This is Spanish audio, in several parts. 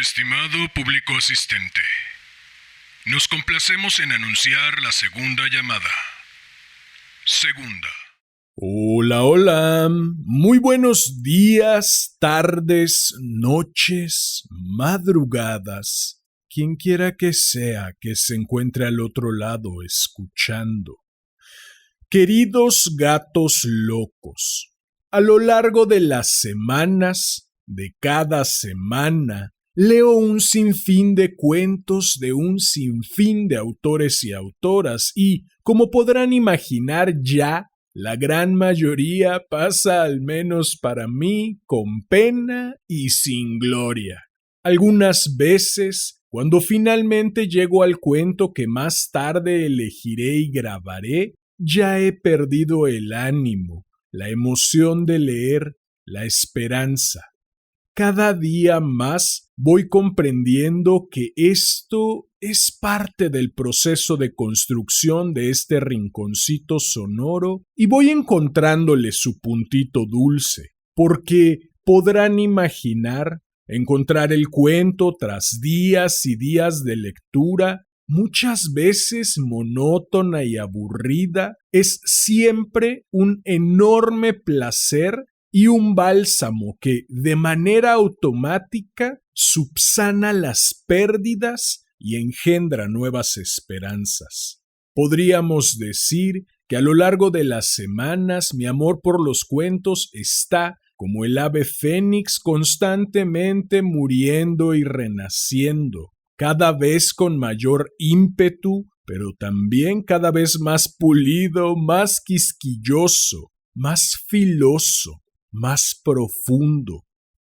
Estimado público asistente, nos complacemos en anunciar la segunda llamada. Segunda. Hola, hola. Muy buenos días, tardes, noches, madrugadas. Quien quiera que sea que se encuentre al otro lado escuchando. Queridos gatos locos, a lo largo de las semanas, de cada semana, leo un sinfín de cuentos de un sinfín de autores y autoras y, como podrán imaginar ya, la gran mayoría pasa, al menos para mí, con pena y sin gloria. Algunas veces, cuando finalmente llego al cuento que más tarde elegiré y grabaré, ya he perdido el ánimo, la emoción de leer, la esperanza. Cada día más voy comprendiendo que esto es parte del proceso de construcción de este rinconcito sonoro y voy encontrándole su puntito dulce, porque podrán imaginar encontrar el cuento tras días y días de lectura, muchas veces monótona y aburrida, es siempre un enorme placer y un bálsamo que, de manera automática, subsana las pérdidas y engendra nuevas esperanzas. Podríamos decir que a lo largo de las semanas mi amor por los cuentos está, como el ave fénix, constantemente muriendo y renaciendo, cada vez con mayor ímpetu, pero también cada vez más pulido, más quisquilloso, más filoso, más profundo.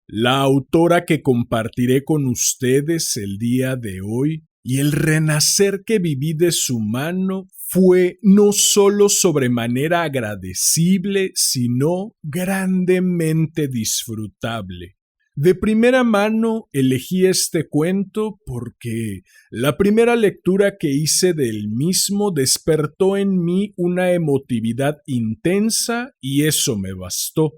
La autora que compartiré con ustedes el día de hoy y el renacer que viví de su mano fue no solo sobremanera agradecible, sino grandemente disfrutable. De primera mano elegí este cuento porque la primera lectura que hice del mismo despertó en mí una emotividad intensa y eso me bastó.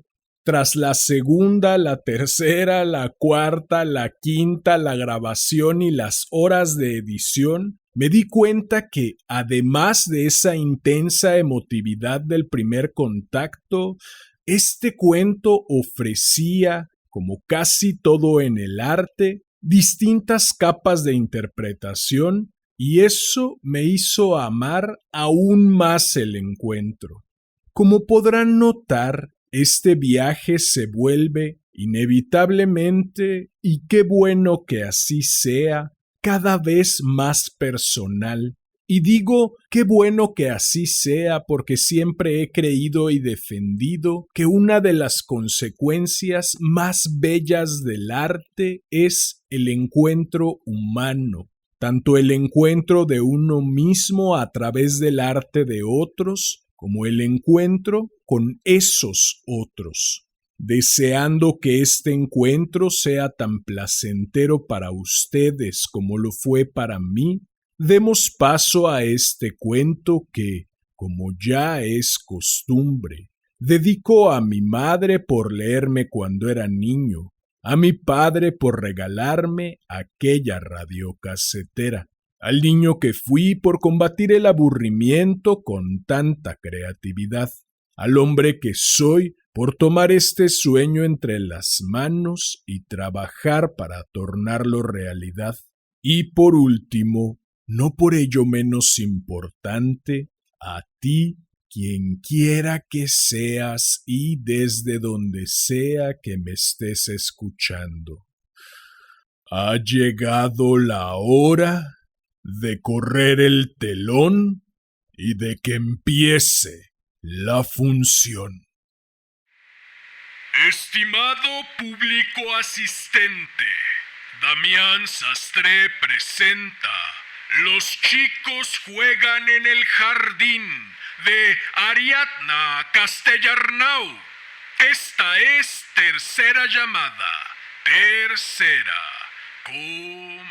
Tras la segunda, la tercera, la cuarta, la quinta, la grabación y las horas de edición, me di cuenta que, además de esa intensa emotividad del primer contacto, este cuento ofrecía, como casi todo en el arte, distintas capas de interpretación y eso me hizo amar aún más el encuentro. Como podrán notar, este viaje se vuelve inevitablemente, y qué bueno que así sea, cada vez más personal. Y digo qué bueno que así sea porque siempre he creído y defendido que una de las consecuencias más bellas del arte es el encuentro humano, tanto el encuentro de uno mismo a través del arte de otros, como el encuentro con esos otros. Deseando que este encuentro sea tan placentero para ustedes como lo fue para mí, demos paso a este cuento que, como ya es costumbre, dedico a mi madre por leerme cuando era niño, a mi padre por regalarme aquella radiocasetera, al niño que fui por combatir el aburrimiento con tanta creatividad, al hombre que soy por tomar este sueño entre las manos y trabajar para tornarlo realidad. Y por último, no por ello menos importante, a ti, quien quiera que seas y desde donde sea que me estés escuchando. Ha llegado la hora de correr el telón y de que empiece la función. Estimado público asistente, Damián Sastre presenta Los chicos juegan en el jardín de Ariadna Castellarnau. Esta es tercera llamada. Tercera. Comenzamos.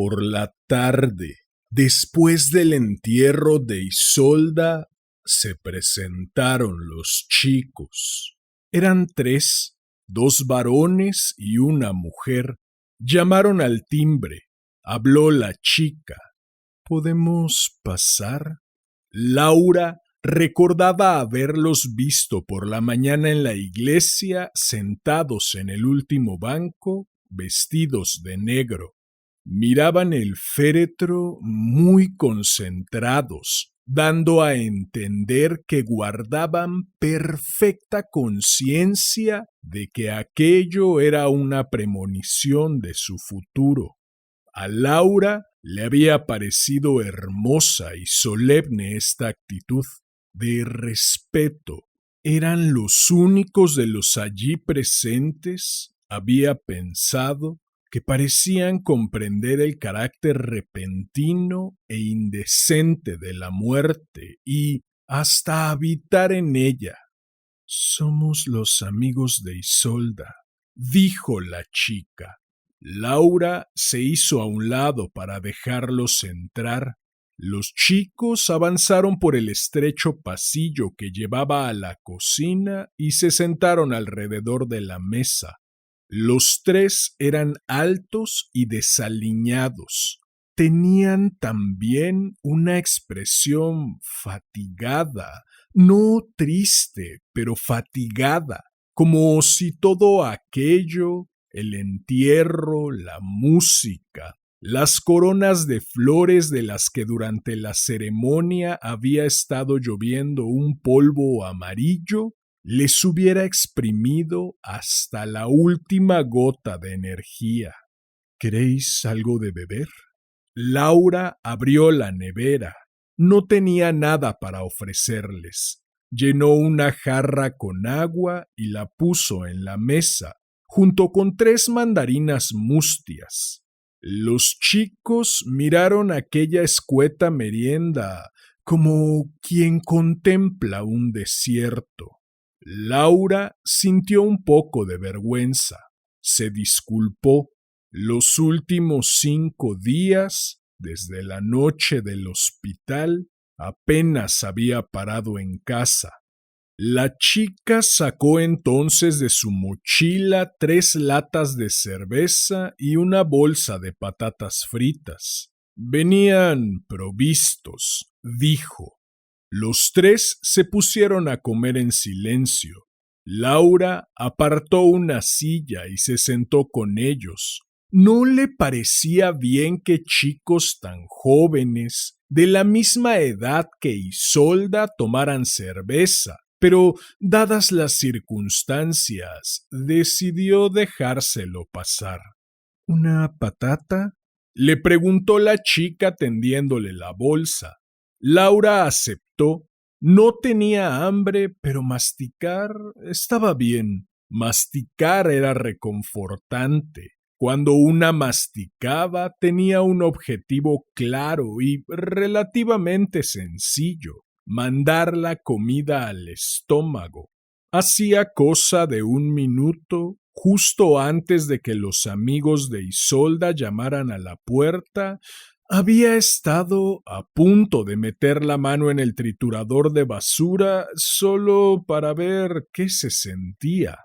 Por la tarde, después del entierro de Isolda, se presentaron los chicos. Eran 3, 2 varones y una mujer. Llamaron al timbre. Habló la chica. ¿Podemos pasar? Laura recordaba haberlos visto por la mañana en la iglesia, sentados en el último banco, vestidos de negro. Miraban el féretro muy concentrados, dando a entender que guardaban perfecta conciencia de que aquello era una premonición de su futuro. A Laura le había parecido hermosa y solemne esta actitud de respeto. ¿Eran los únicos de los allí presentes? Había pensado, que parecían comprender el carácter repentino e indecente de la muerte y hasta habitar en ella. Somos los amigos de Isolda, dijo la chica. Laura se hizo a un lado para dejarlos entrar. Los chicos avanzaron por el estrecho pasillo que llevaba a la cocina y se sentaron alrededor de la mesa. Los 3 eran altos y desaliñados. Tenían también una expresión fatigada, no triste, pero fatigada, como si todo aquello, el entierro, la música, las coronas de flores de las que durante la ceremonia había estado lloviendo un polvo amarillo, les hubiera exprimido hasta la última gota de energía. ¿Queréis algo de beber? Laura abrió la nevera. No tenía nada para ofrecerles. Llenó una jarra con agua y la puso en la mesa, junto con 3 mandarinas mustias. Los chicos miraron aquella escueta merienda como quien contempla un desierto. Laura sintió un poco de vergüenza. Se disculpó. Los últimos 5 días, desde la noche del hospital, apenas había parado en casa. La chica sacó entonces de su mochila 3 latas de cerveza y una bolsa de patatas fritas. Venían provistos, dijo. Los 3 se pusieron a comer en silencio. Laura apartó una silla y se sentó con ellos. No le parecía bien que chicos tan jóvenes, de la misma edad que Isolda, tomaran cerveza, pero dadas las circunstancias, decidió dejárselo pasar. ¿Una patata?, le preguntó la chica tendiéndole la bolsa. Laura aceptó. No tenía hambre, pero masticar estaba bien. Masticar era reconfortante. Cuando una masticaba, tenía un objetivo claro y relativamente sencillo: mandar la comida al estómago. Hacía cosa de 1 minuto, justo antes de que los amigos de Isolda llamaran a la puerta, había estado a punto de meter la mano en el triturador de basura solo para ver qué se sentía.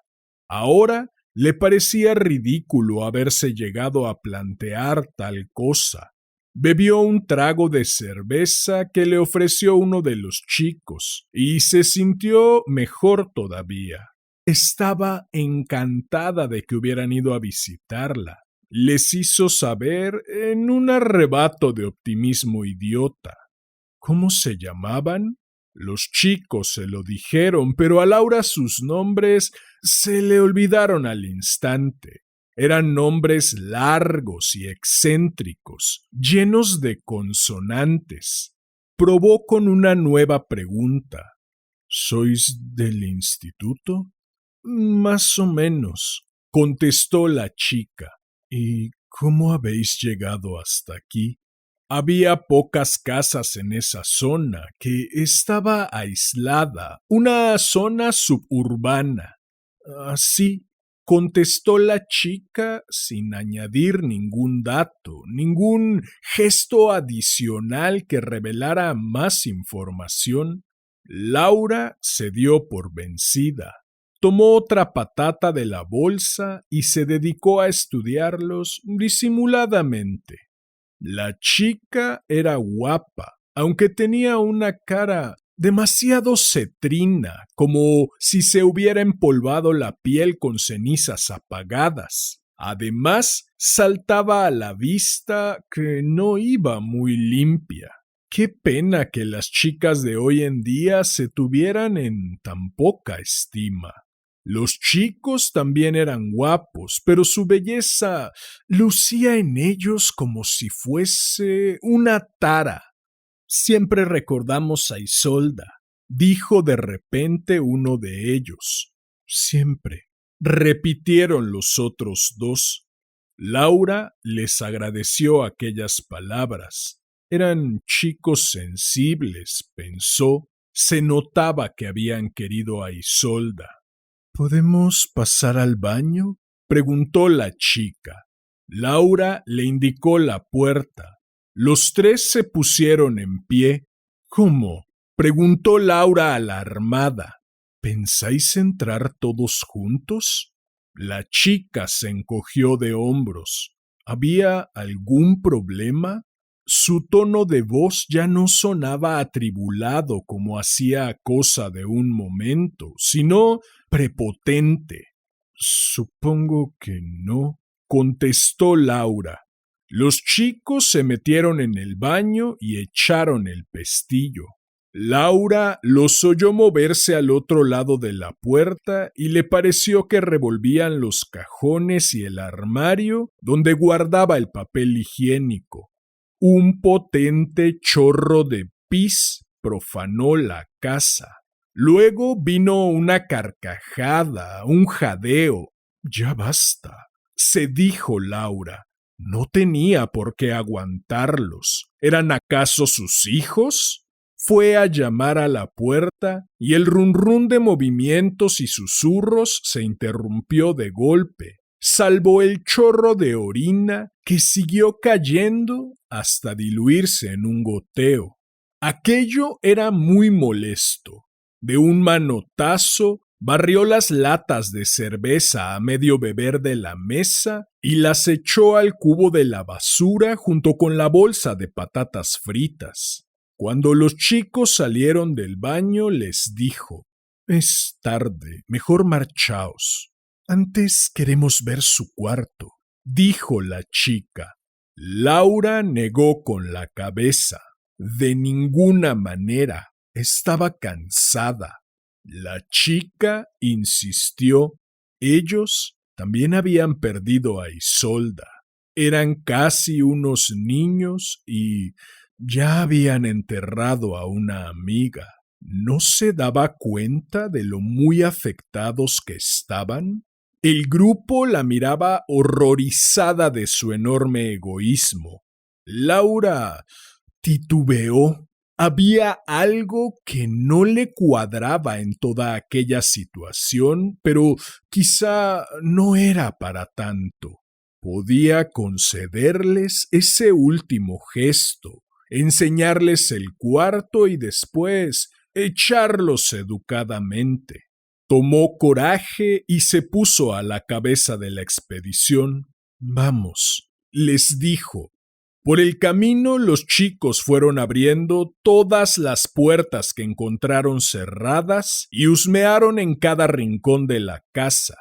Ahora le parecía ridículo haberse llegado a plantear tal cosa. Bebió un trago de cerveza que le ofreció uno de los chicos y se sintió mejor todavía. Estaba encantada de que hubieran ido a visitarla. Les hizo saber en un arrebato de optimismo idiota. ¿Cómo se llamaban? Los chicos se lo dijeron, pero a Laura sus nombres se le olvidaron al instante. Eran nombres largos y excéntricos, llenos de consonantes. Probó con una nueva pregunta. ¿Sois del instituto? Más o menos, contestó la chica. ¿Y cómo habéis llegado hasta aquí? Había pocas casas en esa zona, que estaba aislada, una zona suburbana. Así, contestó la chica sin añadir ningún dato, ningún gesto adicional que revelara más información. Laura se dio por vencida. Tomó otra patata de la bolsa y se dedicó a estudiarlos disimuladamente. La chica era guapa, aunque tenía una cara demasiado cetrina, como si se hubiera empolvado la piel con cenizas apagadas. Además, saltaba a la vista que no iba muy limpia. Qué pena que las chicas de hoy en día se tuvieran en tan poca estima. Los chicos también eran guapos, pero su belleza lucía en ellos como si fuese una tara. Siempre recordamos a Isolda, dijo de repente uno de ellos. Siempre, repitieron los otros dos. Laura les agradeció aquellas palabras. Eran chicos sensibles, pensó. Se notaba que habían querido a Isolda. ¿Podemos pasar al baño?, preguntó la chica. Laura le indicó la puerta. Los tres se pusieron en pie. ¿Cómo?, preguntó Laura alarmada. ¿Pensáis entrar todos juntos? La chica se encogió de hombros. ¿Había algún problema? Su tono de voz ya no sonaba atribulado como hacía cosa de un momento, sino prepotente. Supongo que no, contestó Laura. Los chicos se metieron en el baño y echaron el pestillo. Laura los oyó moverse al otro lado de la puerta y le pareció que revolvían los cajones y el armario donde guardaba el papel higiénico. Un potente chorro de pis profanó la casa. Luego vino una carcajada, un jadeo. Ya basta, se dijo Laura. No tenía por qué aguantarlos. ¿Eran acaso sus hijos? Fue a llamar a la puerta y el runrún de movimientos y susurros se interrumpió de golpe, salvo el chorro de orina que siguió cayendo hasta diluirse en un goteo. Aquello era muy molesto. De un manotazo barrió las latas de cerveza a medio beber de la mesa y las echó al cubo de la basura junto con la bolsa de patatas fritas. Cuando los chicos salieron del baño, les dijo: «Es tarde, mejor marchaos. Antes queremos ver su cuarto», dijo la chica. Laura negó con la cabeza. De ninguna manera. Estaba cansada. La chica insistió. Ellos también habían perdido a Isolda. Eran casi unos niños y ya habían enterrado a una amiga. ¿No se daba cuenta de lo muy afectados que estaban? El grupo la miraba horrorizada de su enorme egoísmo. Laura titubeó. Había algo que no le cuadraba en toda aquella situación, pero quizá no era para tanto. Podía concederles ese último gesto, enseñarles el cuarto y después echarlos educadamente. Tomó coraje y se puso a la cabeza de la expedición. «Vamos», les dijo. Por el camino los chicos fueron abriendo todas las puertas que encontraron cerradas y husmearon en cada rincón de la casa.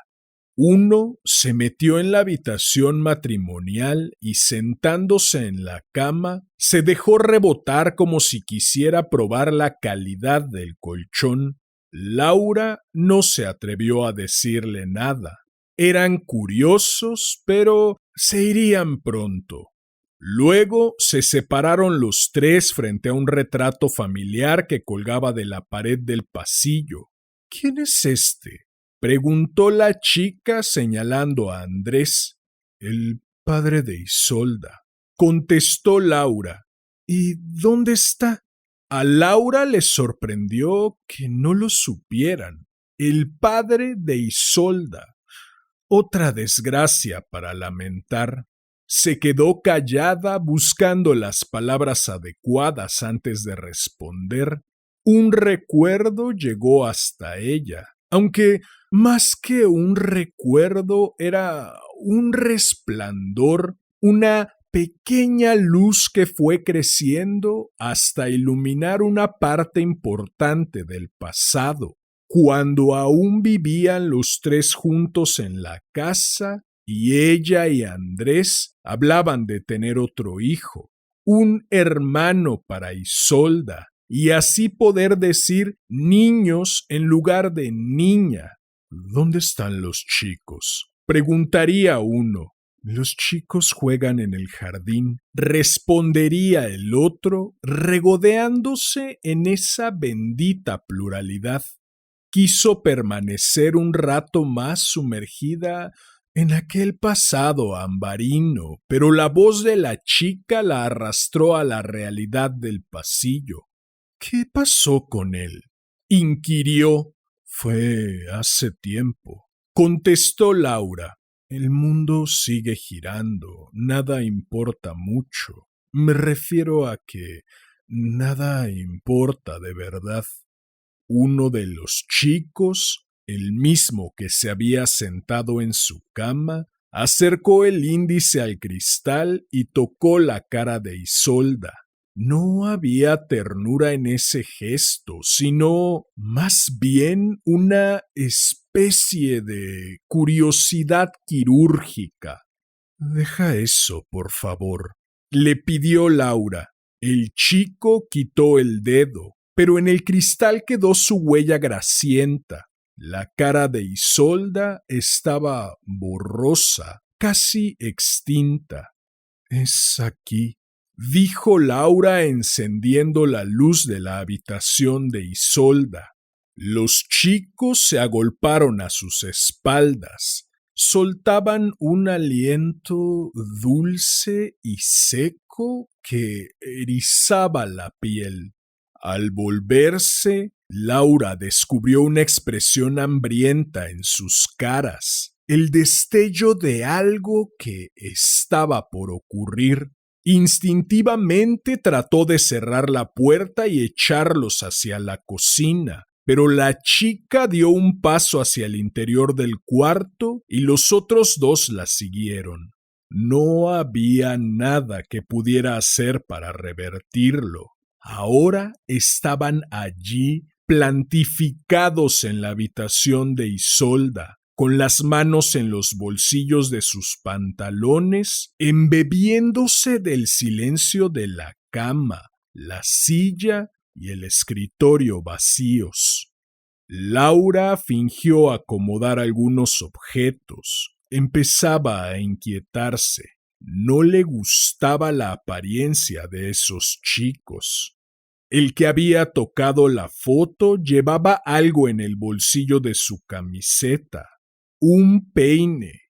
Uno se metió en la habitación matrimonial y sentándose en la cama, se dejó rebotar como si quisiera probar la calidad del colchón. Laura no se atrevió a decirle nada. Eran curiosos, pero se irían pronto. Luego se separaron los tres frente a un retrato familiar que colgaba de la pared del pasillo. «¿Quién es este?», preguntó la chica señalando a Andrés. «El padre de Isolda», contestó Laura. «¿Y dónde está?». A Laura le sorprendió que no lo supieran. El padre de Isolda. Otra desgracia para lamentar. Se quedó callada buscando las palabras adecuadas antes de responder. Un recuerdo llegó hasta ella, aunque más que un recuerdo era un resplandor, una pequeña luz que fue creciendo hasta iluminar una parte importante del pasado, cuando aún vivían los tres juntos en la casa y ella y Andrés hablaban de tener otro hijo, un hermano para Isolda, y así poder decir niños en lugar de niña. ¿Dónde están los chicos?, preguntaría uno. Los chicos juegan en el jardín, respondería el otro, regodeándose en esa bendita pluralidad. Quiso permanecer un rato más sumergida en aquel pasado ambarino, pero la voz de la chica la arrastró a la realidad del pasillo. ¿Qué pasó con él?, inquirió. Fue hace tiempo, contestó Laura. El mundo sigue girando, nada importa mucho. Me refiero a que nada importa de verdad. Uno de los chicos, el mismo que se había sentado en su cama, acercó el índice al cristal y tocó la cara de Isolda. No había ternura en ese gesto, sino más bien una especie de curiosidad quirúrgica. Deja eso, por favor, le pidió Laura. El chico quitó el dedo, pero en el cristal quedó su huella grasienta. La cara de Isolda estaba borrosa, casi extinta. Es aquí, dijo Laura encendiendo la luz de la habitación de Isolda. Los chicos se agolparon a sus espaldas. Soltaban un aliento dulce y seco que erizaba la piel. Al volverse, Laura descubrió una expresión hambrienta en sus caras, el destello de algo que estaba por ocurrir. Instintivamente trató de cerrar la puerta y echarlos hacia la cocina, pero la chica dio un paso hacia el interior del cuarto y los otros dos la siguieron. No había nada que pudiera hacer para revertirlo. Ahora estaban allí, plantificados en la habitación de Isolda, con las manos en los bolsillos de sus pantalones, embebiéndose del silencio de la cama, la silla y el escritorio vacíos. Laura fingió acomodar algunos objetos. Empezaba a inquietarse. No le gustaba la apariencia de esos chicos. El que había tocado la foto llevaba algo en el bolsillo de su camiseta. Un peine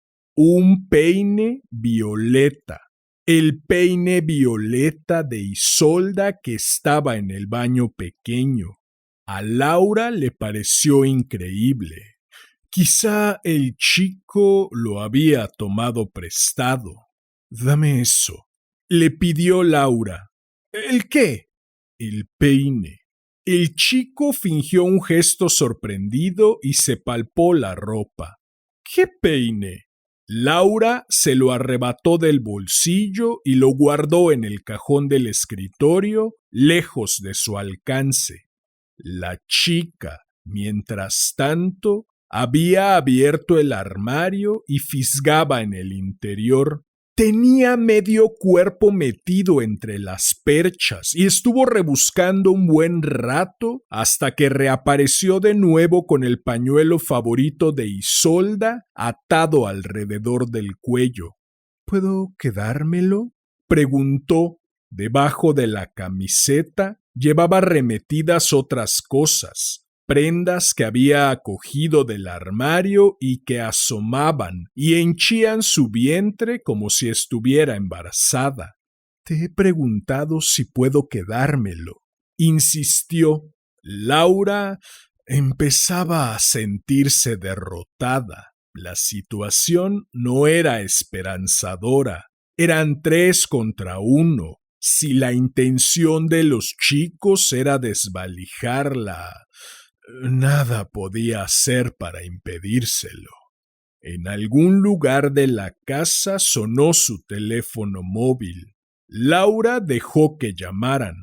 violeta. El peine violeta de Isolda que estaba en el baño pequeño. A Laura le pareció increíble. Quizá el chico lo había tomado prestado. Dame eso, le pidió Laura. ¿El qué? El peine. El chico fingió un gesto sorprendido y se palpó la ropa. ¿Qué peine? Laura se lo arrebató del bolsillo y lo guardó en el cajón del escritorio, lejos de su alcance. La chica, mientras tanto, había abierto el armario y fisgaba en el interior. Tenía medio cuerpo metido entre las perchas y estuvo rebuscando un buen rato hasta que reapareció de nuevo con el pañuelo favorito de Isolda atado alrededor del cuello. ¿Puedo quedármelo?, preguntó. Debajo de la camiseta llevaba remetidas otras cosas, prendas que había acogido del armario y que asomaban y henchían su vientre como si estuviera embarazada. Te he preguntado si puedo quedármelo, insistió. Laura empezaba a sentirse derrotada. La situación no era esperanzadora. Eran 3 contra 1. Si la intención de los chicos era desvalijarla, nada podía hacer para impedírselo. En algún lugar de la casa sonó su teléfono móvil. Laura dejó que llamaran.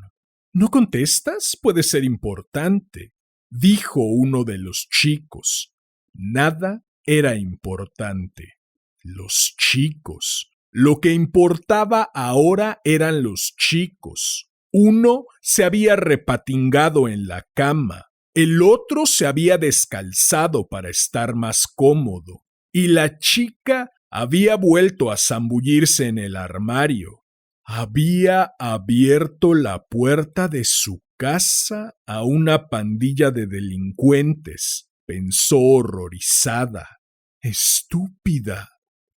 ¿No contestas? Puede ser importante, dijo uno de los chicos. Nada era importante. Los chicos. Lo que importaba ahora eran los chicos. Uno se había repatingado en la cama, el otro se había descalzado para estar más cómodo, y la chica había vuelto a zambullirse en el armario. Había abierto la puerta de su casa a una pandilla de delincuentes, pensó horrorizada. Estúpida.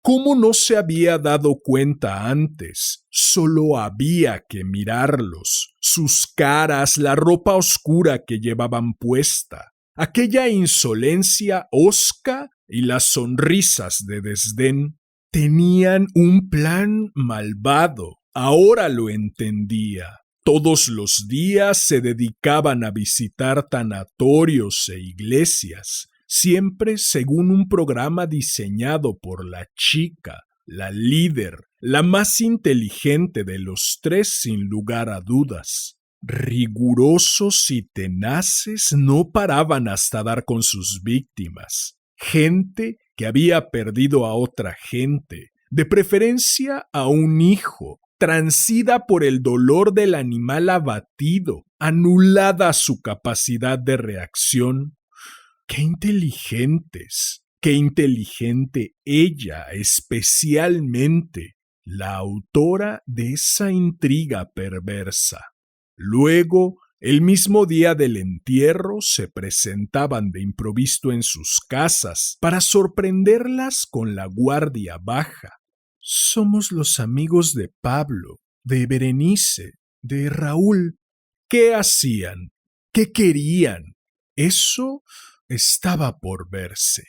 ¿Cómo no se había dado cuenta antes? Solo había que mirarlos, sus caras, la ropa oscura que llevaban puesta, aquella insolencia hosca y las sonrisas de desdén. Tenían un plan malvado. Ahora lo entendía. Todos los días se dedicaban a visitar tanatorios e iglesias, siempre según un programa diseñado por la chica, la líder, la más inteligente de los 3 sin lugar a dudas. Rigurosos y tenaces, no paraban hasta dar con sus víctimas. Gente que había perdido a otra gente, de preferencia a un hijo, transida por el dolor del animal abatido, anulada su capacidad de reacción. ¡Qué inteligentes! ¡Qué inteligente ella, especialmente, la autora de esa intriga perversa! Luego, el mismo día del entierro, se presentaban de improviso en sus casas para sorprenderlas con la guardia baja. Somos los amigos de Pablo, de Berenice, de Raúl. ¿Qué hacían? ¿Qué querían? Eso estaba por verse.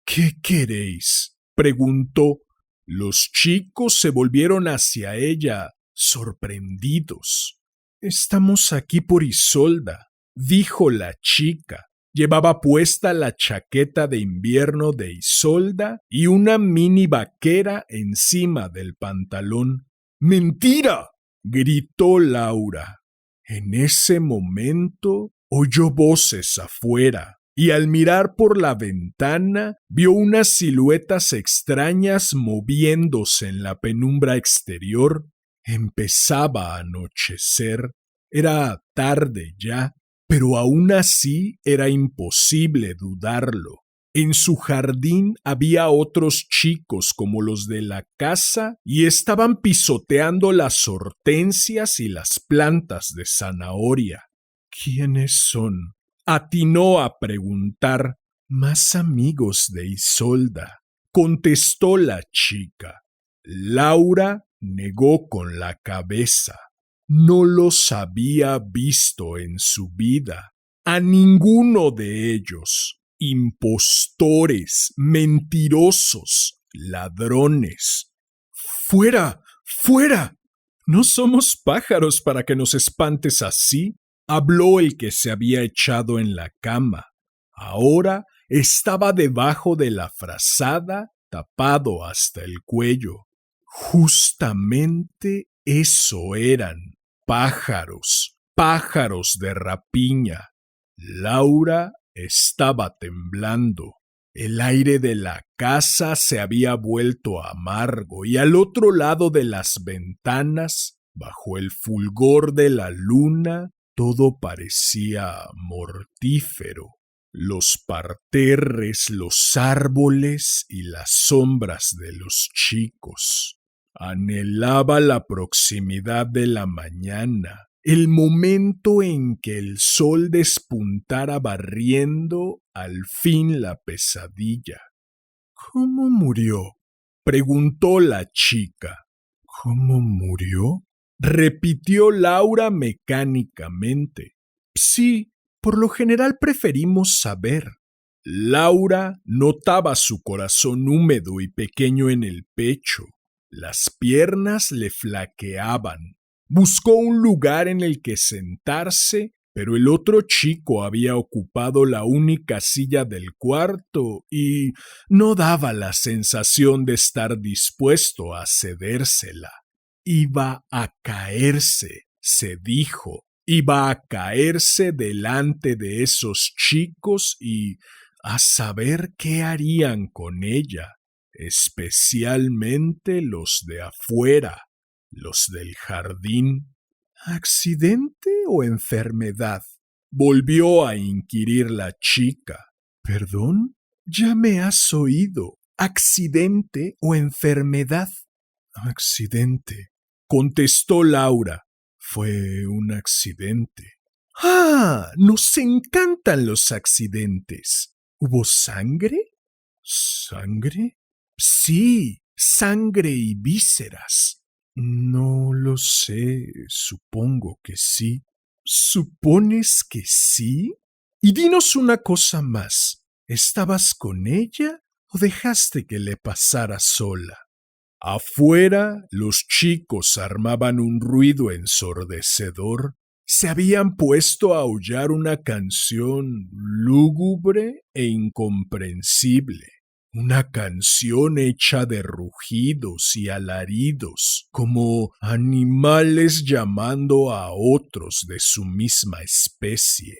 ¿Qué queréis?, preguntó. Los chicos se volvieron hacia ella, sorprendidos. Estamos aquí por Isolda, dijo la chica. Llevaba puesta la chaqueta de invierno de Isolda y una mini vaquera encima del pantalón. ¡Mentira!, gritó Laura. En ese momento oyó voces afuera y al mirar por la ventana vio unas siluetas extrañas moviéndose en la penumbra exterior. Empezaba a anochecer. Era tarde ya, pero aún así era imposible dudarlo. En su jardín había otros chicos como los de la casa y estaban pisoteando las hortensias y las plantas de zanahoria. ¿Quiénes son?, atinó a preguntar. Más amigos de Isolda, contestó la chica. Laura negó con la cabeza. No los había visto en su vida. A ninguno de ellos. Impostores, mentirosos, ladrones. ¡Fuera! ¡Fuera! No somos pájaros para que nos espantes así, habló el que se había echado en la cama. Ahora estaba debajo de la frazada, tapado hasta el cuello. Justamente eso eran, pájaros, pájaros de rapiña. Laura estaba temblando. El aire de la casa se había vuelto amargo y al otro lado de las ventanas, bajo el fulgor de la luna, todo parecía mortífero. Los parterres, los árboles y las sombras de los chicos. Anhelaba la proximidad de la mañana, el momento en que el sol despuntara barriendo al fin la pesadilla. ¿Cómo murió?, preguntó la chica. ¿Cómo murió?, repitió Laura mecánicamente. Sí, por lo general preferimos saber. Laura notaba su corazón húmedo y pequeño en el pecho. Las piernas le flaqueaban. Buscó un lugar en el que sentarse, pero el otro chico había ocupado la única silla del cuarto y no daba la sensación de estar dispuesto a cedérsela. Iba a caerse, se dijo. Iba a caerse delante de esos chicos y a saber qué harían con ella, especialmente los de afuera, los del jardín. ¿Accidente o enfermedad? Volvió a inquirir la chica. ¿Perdón? Ya me has oído. ¿Accidente o enfermedad? Accidente, contestó Laura. Fue un accidente. ¡Ah! Nos encantan los accidentes. ¿Hubo sangre? ¿Sangre? Sí, sangre y vísceras. No lo sé, supongo que sí. ¿Supones que sí? Y dinos una cosa más. ¿Estabas con ella o dejaste que le pasara sola? Afuera, los chicos armaban un ruido ensordecedor. Se habían puesto a aullar una canción lúgubre e incomprensible. Una canción hecha de rugidos y alaridos, como animales llamando a otros de su misma especie.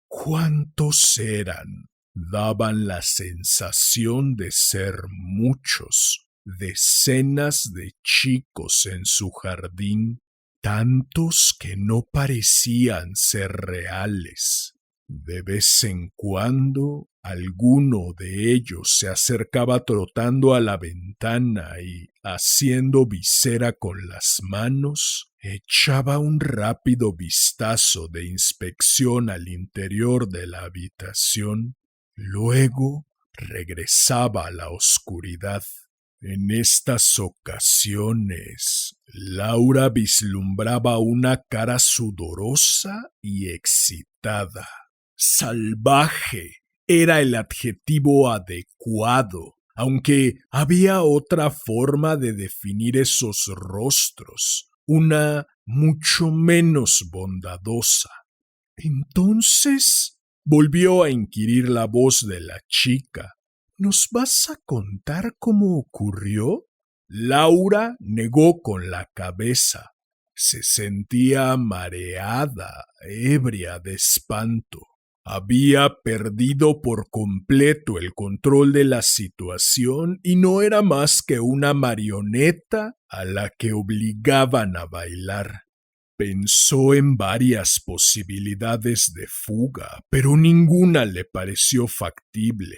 ¿Cuántos eran? Daban la sensación de ser muchos, decenas de chicos en su jardín, tantos que no parecían ser reales. De vez en cuando alguno de ellos se acercaba trotando a la ventana y, haciendo visera con las manos, echaba un rápido vistazo de inspección al interior de la habitación. Luego regresaba a la oscuridad. En estas ocasiones, Laura vislumbraba una cara sudorosa y excitada. Salvaje era el adjetivo adecuado, aunque había otra forma de definir esos rostros, una mucho menos bondadosa. Entonces, volvió a inquirir la voz de la chica. ¿Nos vas a contar cómo ocurrió? Laura negó con la cabeza. Se sentía mareada, ebria de espanto. Había perdido por completo el control de la situación y no era más que una marioneta a la que obligaban a bailar. Pensó en varias posibilidades de fuga, pero ninguna le pareció factible.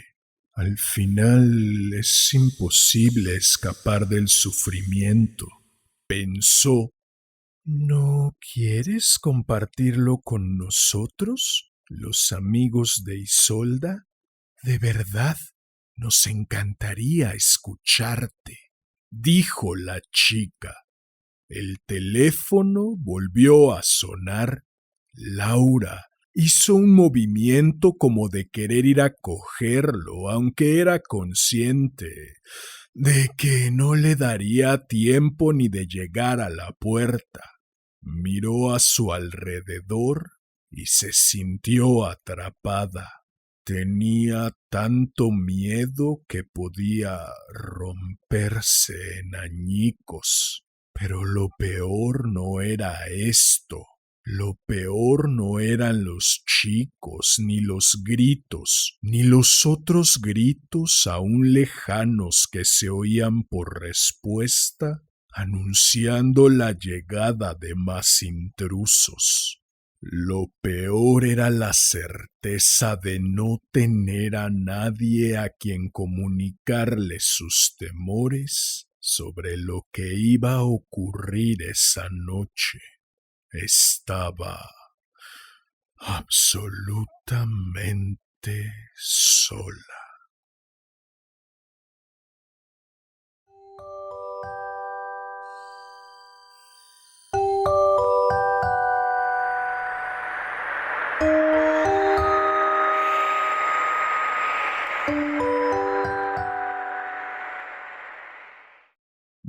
Al final es imposible escapar del sufrimiento, pensó. ¿No quieres compartirlo con nosotros, los amigos de Isolda? De verdad, nos encantaría escucharte, dijo la chica. El teléfono volvió a sonar. Laura hizo un movimiento como de querer ir a cogerlo, aunque era consciente de que no le daría tiempo ni de llegar a la puerta. Miró a su alrededor y se sintió atrapada. Tenía tanto miedo que podía romperse en añicos. Pero lo peor no era esto. Lo peor no eran los chicos, ni los gritos, ni los otros gritos aún lejanos que se oían por respuesta, anunciando la llegada de más intrusos. Lo peor era la certeza de no tener a nadie a quien comunicarle sus temores sobre lo que iba a ocurrir esa noche. Estaba absolutamente sola.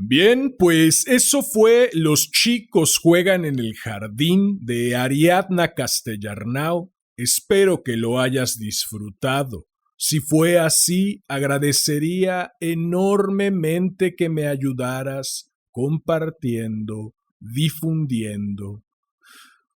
Bien, pues eso fue Los chicos juegan en el jardín de Ariadna Castellarnau. Espero que lo hayas disfrutado. Si fue así, agradecería enormemente que me ayudaras compartiendo, difundiendo.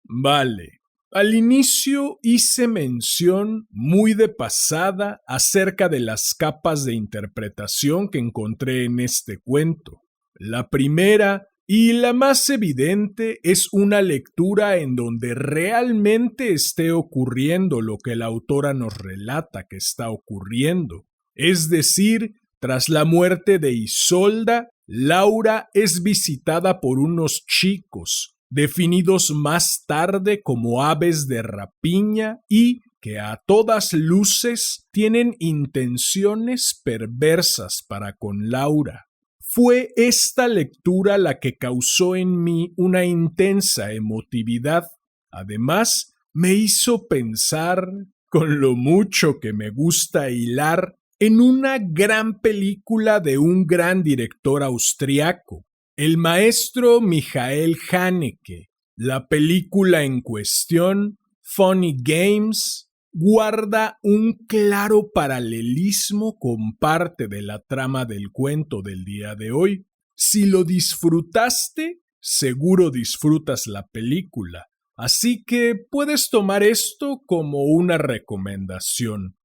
Vale. Al inicio hice mención muy de pasada acerca de las capas de interpretación que encontré en este cuento. La primera y la más evidente es una lectura en donde realmente esté ocurriendo lo que la autora nos relata que está ocurriendo. Es decir, tras la muerte de Isolda, Laura es visitada por unos chicos, definidos más tarde como aves de rapiña y que a todas luces tienen intenciones perversas para con Laura. Fue esta lectura la que causó en mí una intensa emotividad. Además, me hizo pensar, con lo mucho que me gusta hilar, en una gran película de un gran director austriaco, el maestro Michael Haneke. La película en cuestión, Funny Games, guarda un claro paralelismo con parte de la trama del cuento del día de hoy. Si lo disfrutaste, seguro disfrutas la película, así que puedes tomar esto como una recomendación.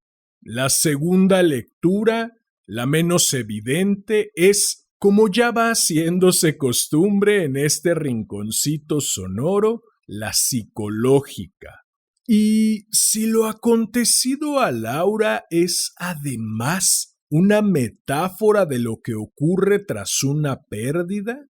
La segunda lectura, la menos evidente, es, como ya va haciéndose costumbre en este rinconcito sonoro, la psicológica. Y si lo acontecido a Laura es además una metáfora de lo que ocurre tras una pérdida,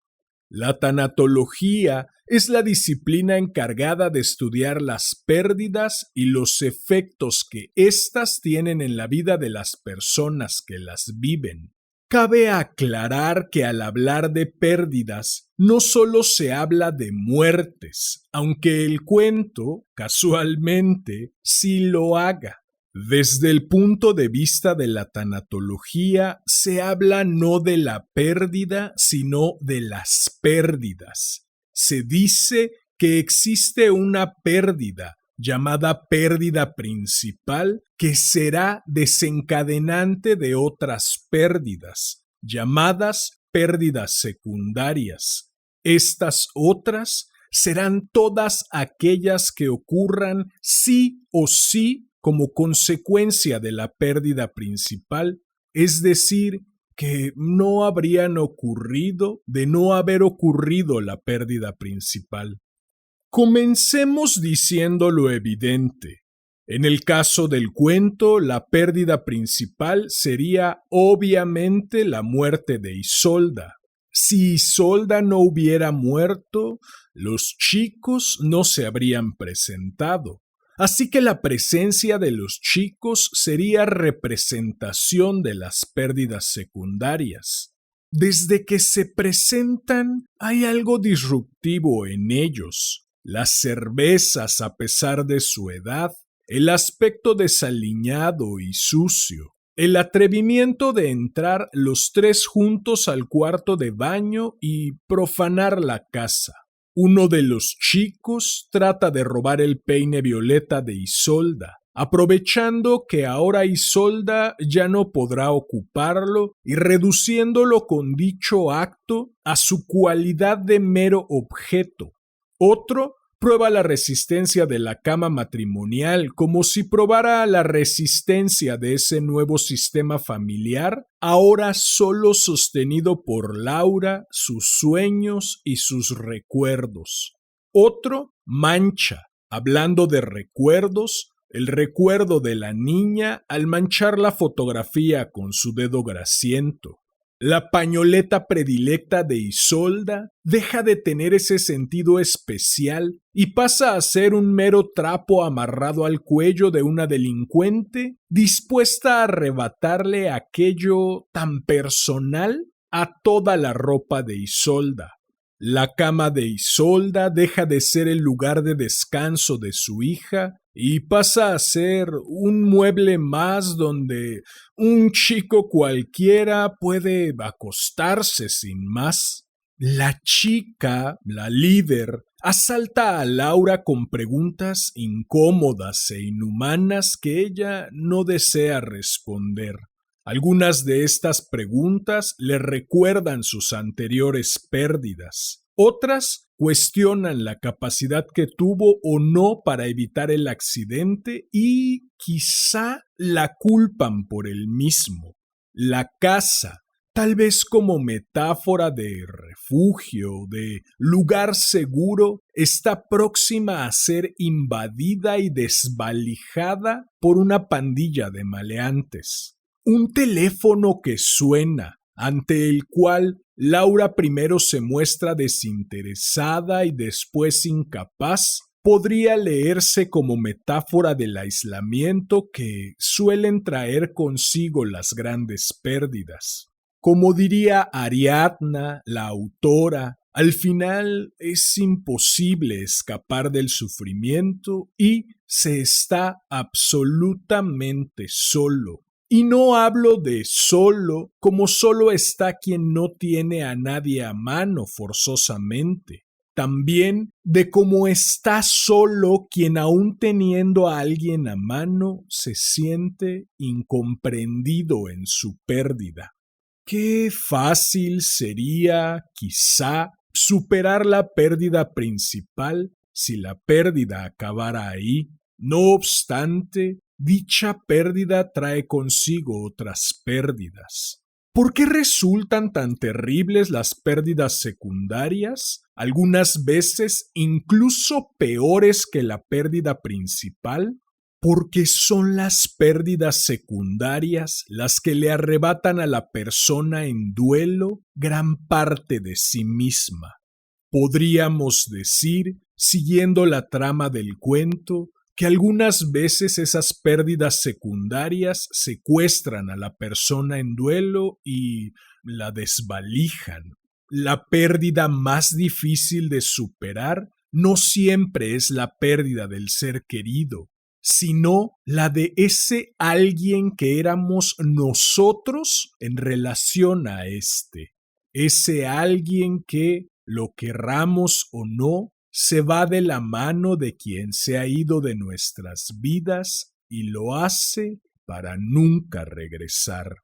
la tanatología es la disciplina encargada de estudiar las pérdidas y los efectos que éstas tienen en la vida de las personas que las viven. Cabe aclarar que al hablar de pérdidas, no solo se habla de muertes, aunque el cuento, casualmente, sí lo haga. Desde el punto de vista de la tanatología, se habla no de la pérdida, sino de las pérdidas. Se dice que existe una pérdida llamada pérdida principal, que será desencadenante de otras pérdidas, llamadas pérdidas secundarias. Estas otras serán todas aquellas que ocurran sí o sí como consecuencia de la pérdida principal, es decir, que no habrían ocurrido de no haber ocurrido la pérdida principal. Comencemos diciendo lo evidente. En el caso del cuento, la pérdida principal sería obviamente la muerte de Isolda. Si Isolda no hubiera muerto, los chicos no se habrían presentado. Así que la presencia de los chicos sería representación de las pérdidas secundarias. Desde que se presentan, hay algo disruptivo en ellos. Las cervezas, a pesar de su edad, el aspecto desaliñado y sucio, el atrevimiento de entrar los tres juntos al cuarto de baño y profanar la casa. Uno de los chicos trata de robar el peine violeta de Isolda, aprovechando que ahora Isolda ya no podrá ocuparlo y reduciéndolo con dicho acto a su cualidad de mero objeto. Otro prueba la resistencia de la cama matrimonial como si probara la resistencia de ese nuevo sistema familiar, ahora solo sostenido por Laura, sus sueños y sus recuerdos. Otro mancha, hablando de recuerdos, el recuerdo de la niña al manchar la fotografía con su dedo grasiento. La pañoleta predilecta de Isolda deja de tener ese sentido especial y pasa a ser un mero trapo amarrado al cuello de una delincuente dispuesta a arrebatarle aquello tan personal a toda la ropa de Isolda. La cama de Isolda deja de ser el lugar de descanso de su hija y pasa a ser un mueble más donde un chico cualquiera puede acostarse sin más. La chica, la líder, asalta a Laura con preguntas incómodas e inhumanas que ella no desea responder. Algunas de estas preguntas le recuerdan sus anteriores pérdidas. Otras cuestionan la capacidad que tuvo o no para evitar el accidente y quizá la culpan por el mismo. La casa, tal vez como metáfora de refugio, de lugar seguro, está próxima a ser invadida y desvalijada por una pandilla de maleantes. Un teléfono que suena, ante el cual Laura primero se muestra desinteresada y después incapaz, podría leerse como metáfora del aislamiento que suelen traer consigo las grandes pérdidas. Como diría Ariadna, la autora, al final es imposible escapar del sufrimiento y se está absolutamente solo. Y no hablo de solo como solo está quien no tiene a nadie a mano forzosamente. También de cómo está solo quien aún teniendo a alguien a mano se siente incomprendido en su pérdida. Qué fácil sería, quizá, superar la pérdida principal si la pérdida acabara ahí. No obstante, dicha pérdida trae consigo otras pérdidas. ¿Por qué resultan tan terribles las pérdidas secundarias? Algunas veces incluso peores que la pérdida principal. Porque son las pérdidas secundarias las que le arrebatan a la persona en duelo gran parte de sí misma. Podríamos decir, siguiendo la trama del cuento, que algunas veces esas pérdidas secundarias secuestran a la persona en duelo y la desvalijan. La pérdida más difícil de superar no siempre es la pérdida del ser querido, sino la de ese alguien que éramos nosotros en relación a éste. Ese alguien que, lo querramos o no, se va de la mano de quien se ha ido de nuestras vidas y lo hace para nunca regresar.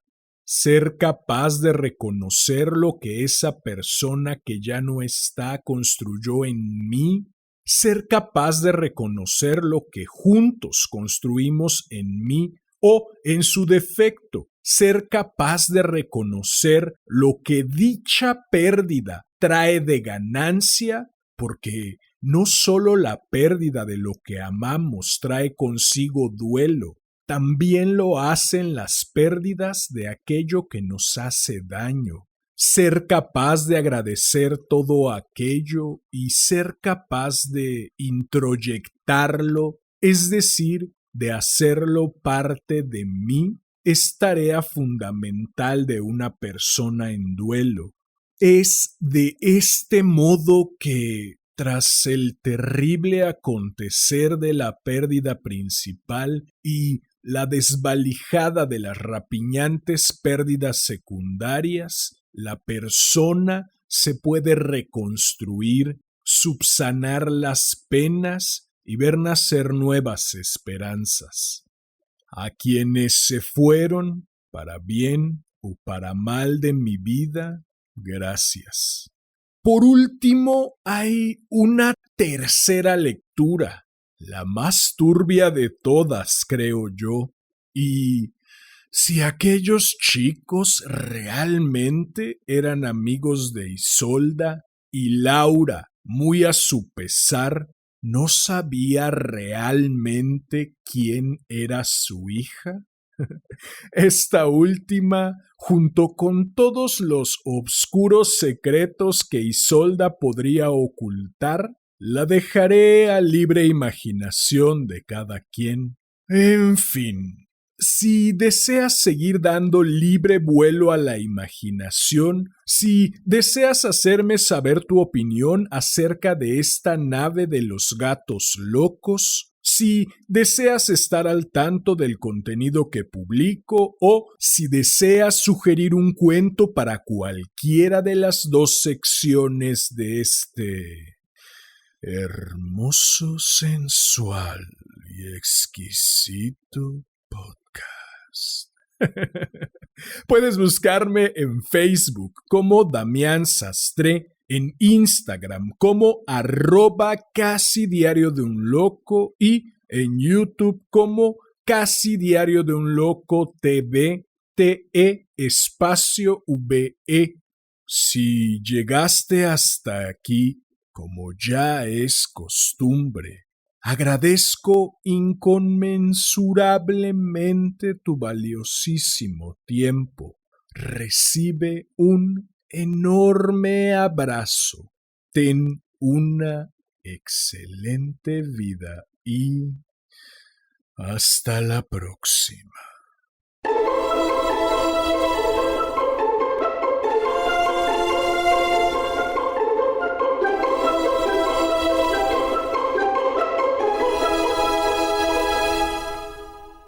Ser capaz de reconocer lo que esa persona que ya no está construyó en mí, ser capaz de reconocer lo que juntos construimos en mí o, en su defecto, ser capaz de reconocer lo que dicha pérdida trae de ganancia, porque no solo la pérdida de lo que amamos trae consigo duelo, también lo hacen las pérdidas de aquello que nos hace daño. Ser capaz de agradecer todo aquello y ser capaz de introyectarlo, es decir, de hacerlo parte de mí, es tarea fundamental de una persona en duelo. Es de este modo que, tras el terrible acontecer de la pérdida principal y la desvalijada de las rapiñantes pérdidas secundarias, la persona se puede reconstruir, subsanar las penas y ver nacer nuevas esperanzas. A quienes se fueron, para bien o para mal de mi vida, gracias. Por último, hay una tercera lectura, la más turbia de todas, creo yo, y si aquellos chicos realmente eran amigos de Isolda y Laura, muy a su pesar, no sabía realmente quién era su hija. Esta última, junto con todos los obscuros secretos que Isolda podría ocultar, la dejaré a libre imaginación de cada quien. En fin, si deseas seguir dando libre vuelo a la imaginación, si deseas hacerme saber tu opinión acerca de esta nave de los gatos locos, Si deseas estar al tanto del contenido que publico o si deseas sugerir un cuento para cualquiera de las dos secciones de este hermoso, sensual y exquisito podcast. Puedes buscarme en Facebook como Damián Sastre, en Instagram como @casi diario de un loco y en YouTube como Casi Diario de un Loco TV, espacio VE. Si llegaste hasta aquí, como ya es costumbre, agradezco inconmensurablemente tu valiosísimo tiempo. Recibe un enorme abrazo. Ten una excelente vida y hasta la próxima.